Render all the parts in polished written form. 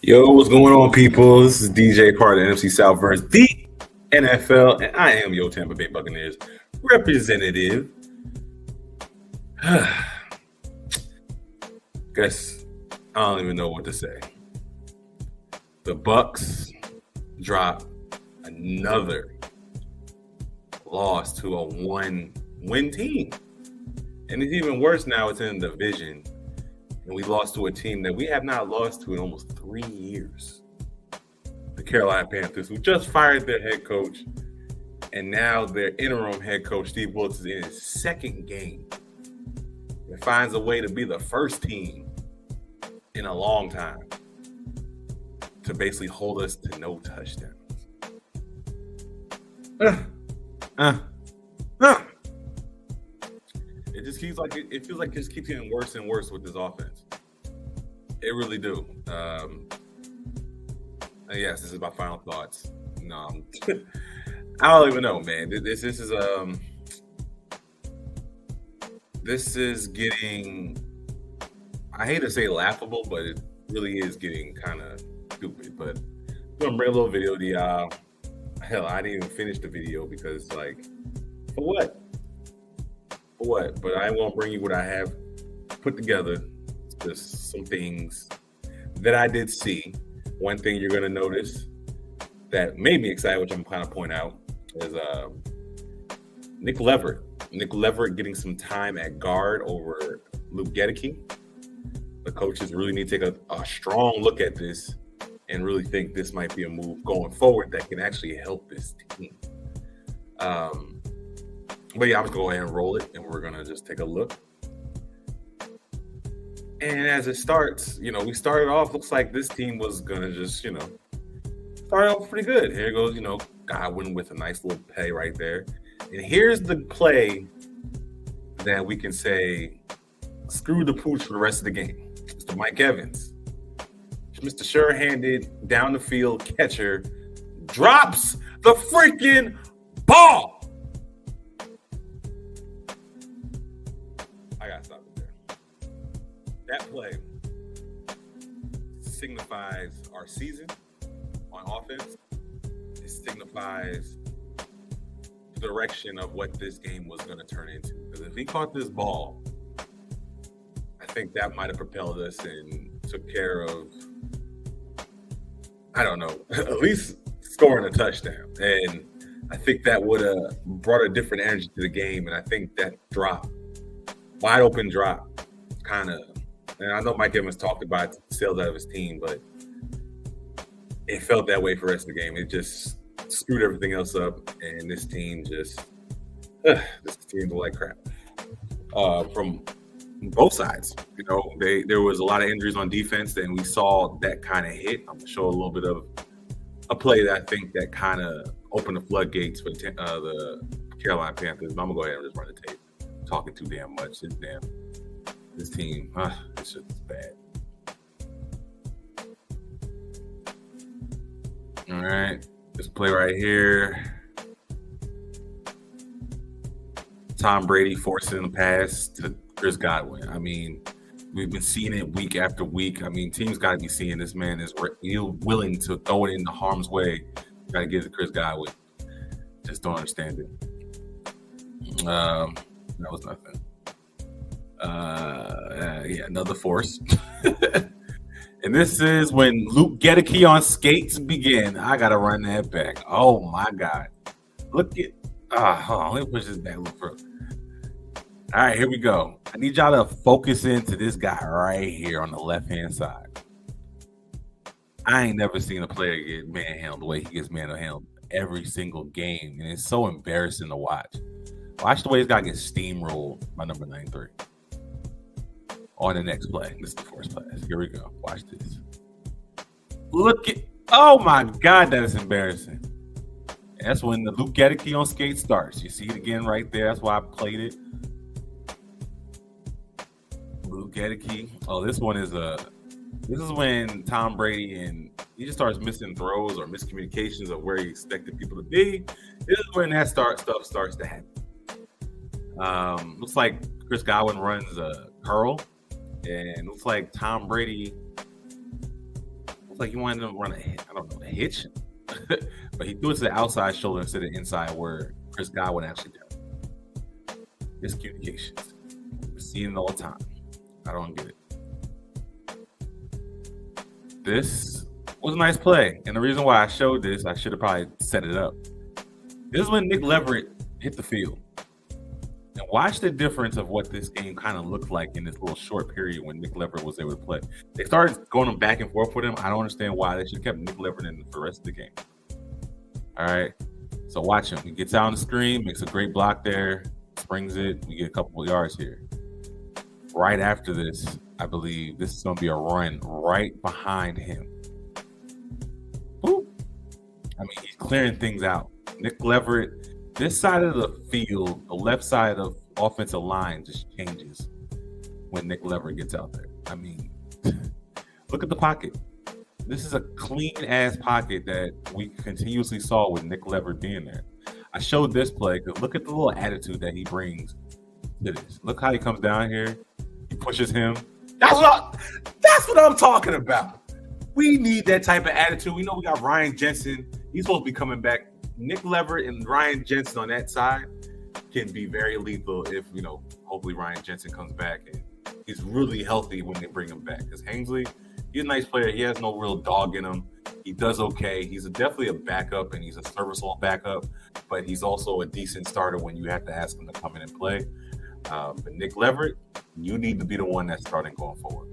Yo, what's going on, people? This is DJ, part of the NFC South versus the NFL, and I am your Tampa Bay Buccaneers representative. Guess I don't even know what to say. The Bucs drop another loss to a one-win team, and it's even worse now. It's in the division. And we lost to a team that we have not lost to in almost 3 years. The Carolina Panthers, who just fired their head coach, and now their interim head coach, Steve Wilkes, is in his second game. It finds a way to be the first team in a long time to basically hold us to no touchdowns. It just keeps like it feels like it just keeps getting worse and worse with this offense. It really do. Yes, this is my final thoughts. No, I don't even know, man. This is getting. I hate to say laughable, but it really is getting kind of stupid. But I'm gonna bring a little video to y'all. Hell, I didn't even finish the video because, like, for what? But I won't bring you what I have put together. Just some things that I did see. One thing you're going to notice that made me excited, which I'm kind of point out, is Nick Leverett. Nick Leverett getting some time at guard over Luke Gedeke. The coaches really need to take a strong look at this and really think this might be a move going forward that can actually help this team. But yeah, I'm just going to go ahead and roll it, and we're going to just take a look. And as it starts, we started off, looks like this team was going to just, start off pretty good. Here goes, Godwin with a nice little play right there. And here's the play that we can say, screw the pooch for the rest of the game. Mr. Mike Evans, Mr. Sure-handed, down the field catcher, drops the freaking ball. I gotta stop it there. That play signifies our season on offense. It signifies the direction of what this game was going to turn into. Because if he caught this ball, I think that might have propelled us and took care of, I don't know, at least scoring a touchdown. And I think that would have brought a different energy to the game. And I think that drop, wide open drop, kind of, and I know Mike Evans talked about sales out of his team, but it felt that way for the rest of the game. It just screwed everything else up, and this team just, this team was like crap. From both sides, there was a lot of injuries on defense, and we saw that kind of hit. I'm gonna show a little bit of a play that I think that kind of opened the floodgates for the Carolina Panthers. But I'm gonna go ahead and just run the tape. Talking too damn much. This team, it's just bad. All right, this play right here. Tom Brady forcing the pass to Chris Godwin. I mean, we've been seeing it week after week. I mean, teams got to be seeing this man is willing to throw it into harm's way. Got to give it to Chris Godwin. Just don't understand it. That was nothing. Another force. And this is when Luke Gedeke on skates begin. I gotta run that back. Oh my God! Look at. Hold on. Let me push this back a little further. All right, here we go. I need y'all to focus into this guy right here on the left-hand side. I ain't never seen a player get manhandled the way he gets manhandled every single game, and it's so embarrassing to watch. Watch the way this guy gets steamrolled by number 93. On the next play. This is the first play. Here we go. Watch this. Look at, oh my God, that is embarrassing. And that's when the Luke Gedeke on skate starts. You see it again right there. That's why I played it. Luke Gedeke. Oh, this is when Tom Brady and he just starts missing throws or miscommunications of where he expected people to be. This is when that stuff starts to happen. Looks like Chris Godwin runs a curl, and looks like Tom Brady like he wanted to run a hitch, but he threw it to the outside shoulder instead of inside where Chris Godwin actually did. Miscommunications. We're seeing it all the time. I don't get it. This was a nice play, and the reason why I showed this, I should have probably set it up. This is when Nick Leverett hit the field. And watch the difference of what this game kind of looked like in this little short period when Nick Leverett was able to play. They started going back and forth with him. I don't understand why. They should have kept Nick Leverett in for the rest of the game. All right. So watch him. He gets out on the screen, makes a great block there, springs it. We get a couple of yards here. Right after this, I believe this is going to be a run right behind him. Boop. I mean, he's clearing things out. Nick Leverett. This side of the field, the left side of offensive line just changes when Nick Leverett gets out there. I mean, look at the pocket. This is a clean-ass pocket that we continuously saw with Nick Leverett being there. I showed this play because look at the little attitude that he brings to this. Look how he comes down here. He pushes him. That's what I'm talking about. We need that type of attitude. We know we got Ryan Jensen. He's supposed to be coming back. Nick Leverett and Ryan Jensen on that side can be very lethal if, hopefully Ryan Jensen comes back and he's really healthy when they bring him back. Because Hanksley, he's a nice player. He has no real dog in him. He does okay. He's definitely a backup, and he's a serviceable backup, but he's also a decent starter when you have to ask him to come in and play. But Nick Leverett, you need to be the one that's starting going forward.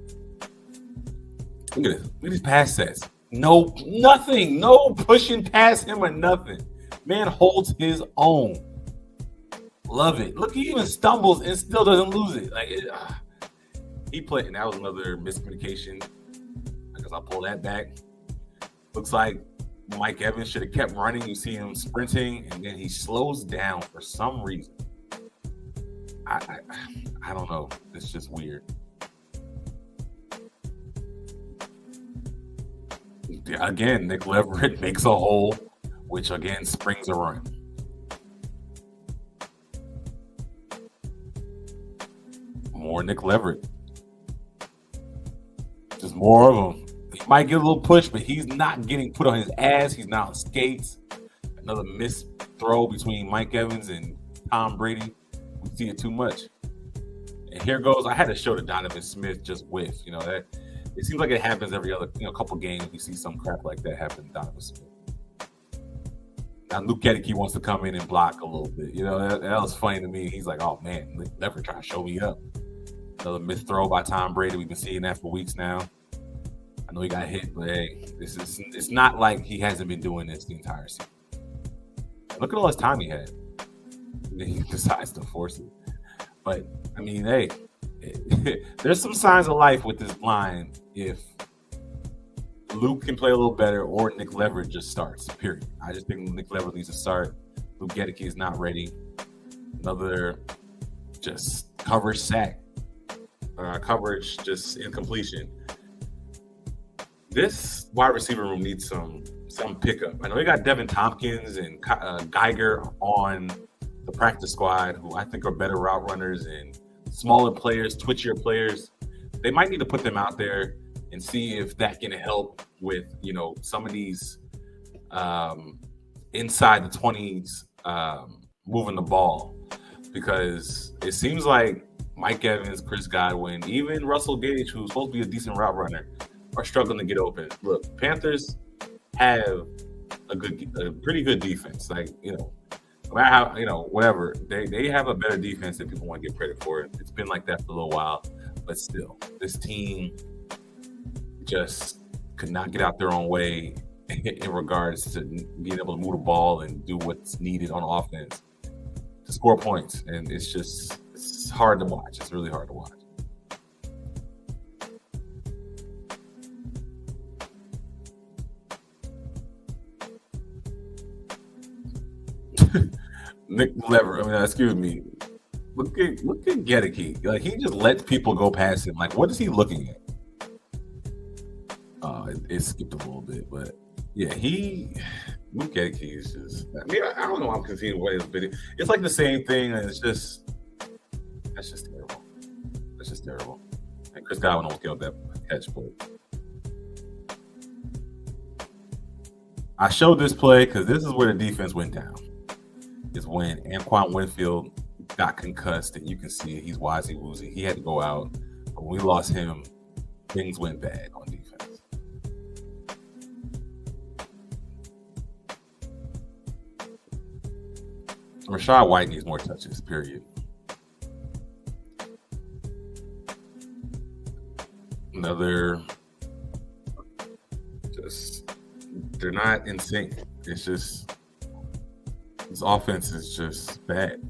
Look at this. Look at these pass sets. No, nothing. No pushing past him or nothing. Man holds his own. Love it. Look, he even stumbles and still doesn't lose it. He played, and that was another miscommunication. I guess I'll pull that back. Looks like Mike Evans should have kept running. You see him sprinting, and then he slows down for some reason. I don't know. It's just weird. Again, Nick Leverett makes a hole, which again springs a run. More Nick Leverett. Just more of him. He might get a little push, but he's not getting put on his ass. He's not on skates. Another missed throw between Mike Evans and Tom Brady. We see it too much. And here goes. I had to show the Donovan Smith just whiff. That it seems like it happens every other couple games. We see some crap like that happen to Donovan Smith. Now Luke Gedeke wants to come in and block a little bit. That was funny to me. He's like, "Oh man, Leverett trying to show me up." Another missed throw by Tom Brady. We've been seeing that for weeks now. I know he got hit, but hey, it's not like he hasn't been doing this the entire season. Look at all his time he had. And then he decides to force it. But I mean, hey, there's some signs of life with this line if Luke can play a little better or Nick Leverett just starts, period. I just think Nick Leverett needs to start. Luke Gedeke is not ready. Another just coverage sack. Coverage just incompletion. This wide receiver room needs some pickup. I know they got Devin Tompkins and Geiger on the practice squad, who I think are better route runners and smaller players, twitchier players. They might need to put them out there and see if that can help with, some of these inside the 20s moving the ball. Because it seems like Mike Evans, Chris Godwin, even Russell Gage, who's supposed to be a decent route runner, are struggling to get open. Look, Panthers have a pretty good defense. No matter how, whatever, they have a better defense than people want to give credit for. It's been like that for a little while, but still, this team just could not get out their own way in regards to being able to move the ball and do what's needed on offense to score points. And it's hard to watch. It's really hard to watch. Nick Leverett, excuse me. Look at Gedeke. Like, he just lets people go past him. Like, what is he looking at? It skipped a little bit, but yeah, Luke Gedeke is just. I don't know why I'm confused with his video. It's like the same thing, and that's just terrible. That's just terrible. And Chris Godwin almost killed that catch, but I showed this play because this is where the defense went down. Is when Anquan Winfield got concussed, and you can see it, he's wisey woozy. He had to go out. But when we lost him, things went bad on defense. Rashad White needs more touches, period. They're not in sync. It's just, this offense is just bad.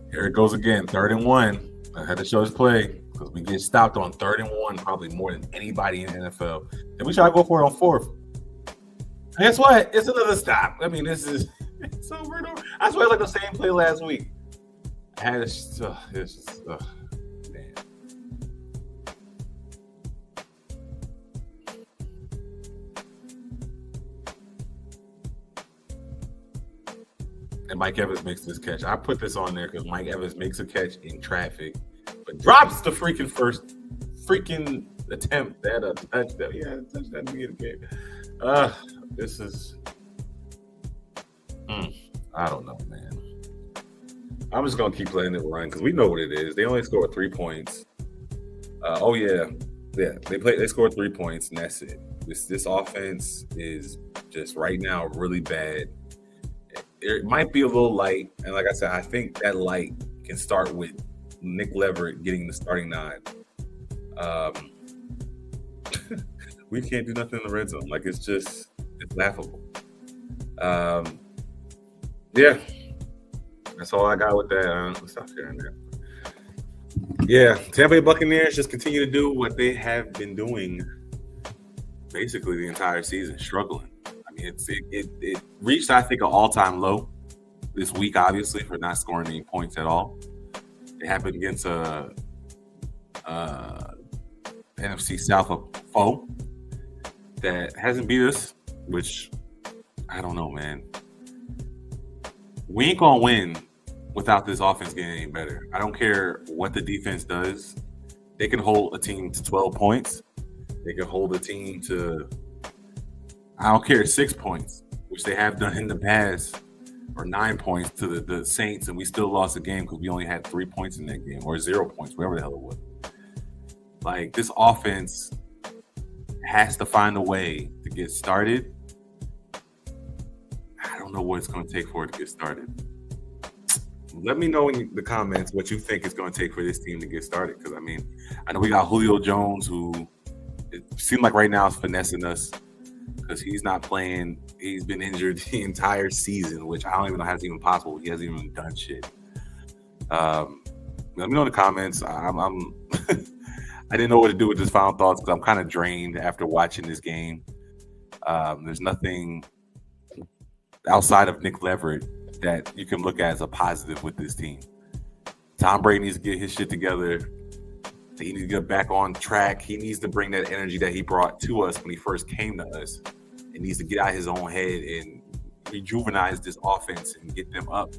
Here it goes again, 3rd and 1. I had to show this play because we get stopped on 3rd and 1 probably more than anybody in the NFL. And we try to go for it on 4th. And guess what? It's another stop. I mean, it's over and over. I swear it's like the same play last week. I had it's just, damn. And Mike Evans makes this catch. I put this on there because Mike Evans makes a catch in traffic, but drops the freaking first attempt at a touchdown. Yeah, a touchdown to get a game. This is, I don't know, man. I'm just gonna keep letting it run because we know what it is. They only scored 3 points. They scored 3 points and that's it. This offense is just right now really bad. It might be a little light, and like I said, I think that light can start with Nick Leverett getting the starting 9. We can't do nothing in the red zone. Like it's laughable. Yeah, that's all I got with that. Let's stop sharing that. Yeah, Tampa Bay Buccaneers just continue to do what they have been doing basically the entire season, struggling. It reached, I think, an all-time low this week, obviously, for not scoring any points at all. It happened against a NFC South foe that hasn't beat us, which I don't know, man. We ain't gonna win without this offense getting any better. I don't care what the defense does. They can hold a team to 12 points. They can hold a team to, I don't care, 6 points, which they have done in the past, or 9 points to the Saints, and we still lost the game because we only had 3 points in that game, or 0 points, whatever the hell it was. Like, this offense has to find a way to get started. I don't know what it's going to take for it to get started. Let me know in the comments what you think it's going to take for this team to get started, because, I know we got Julio Jones, who it seems like right now is finessing us, because he's not playing. He's been injured the entire season, which I don't even know how it's even possible. He hasn't even done shit. Let me know in the comments. I'm I didn't know what to do with this final thoughts because I'm kind of drained after watching this game. There's nothing outside of Nick Leverett that you can look at as a positive with this team. Tom Brady needs to get his shit together. He needs to get back on track. He needs to bring that energy that he brought to us when he first came to us. He needs to get out of his own head and rejuvenate this offense and get them up,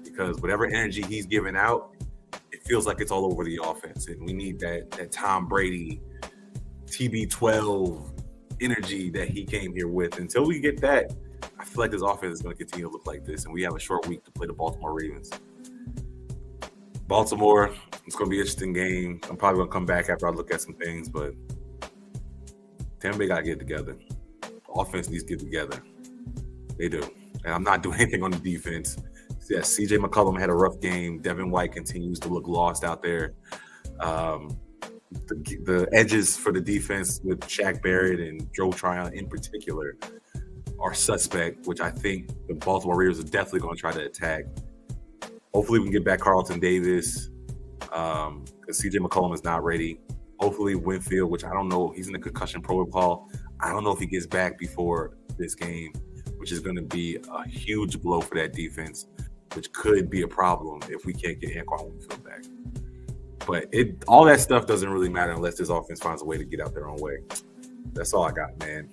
because whatever energy he's giving out, it feels like it's all over the offense. And we need that Tom Brady TB12 energy that he came here with. Until we get that, I feel like this offense is going to continue to look like this. And we have a short week to play the Baltimore Ravens. Baltimore, it's going to be an interesting game. I'm probably going to come back after I look at some things, but Tampa Bay got to get together. Offense needs to get together. They do. And I'm not doing anything on the defense. Yes, CJ McCollum had a rough game. Devin White continues to look lost out there. The edges for the defense with Shaq Barrett and Joe Tryon in particular are suspect, which I think the Baltimore Ravens are definitely going to try to attack. Hopefully we can get back Carlton Davis, because CJ McCollum is not ready. Hopefully Winfield, which I don't know, he's in the concussion protocol. I don't know if he gets back before this game, which is going to be a huge blow for that defense, which could be a problem if we can't get Anquan Winfield back. But all that stuff doesn't really matter unless this offense finds a way to get out their own way. That's all I got, man.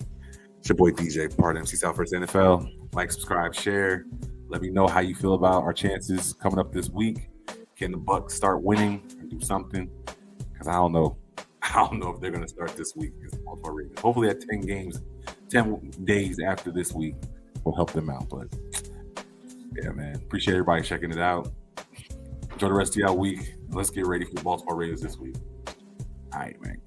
It's your boy DJ, part of MC South First NFL. Like, subscribe, share. Let me know how you feel about our chances coming up this week. Can the Bucs start winning and do something? Because I don't know. I don't know if they're going to start this week against the Baltimore Ravens. Hopefully at 10 games, 10 days after this week will help them out. But yeah, man, appreciate everybody checking it out. Enjoy the rest of y'all week. Let's get ready for the Baltimore Ravens this week. All right, man.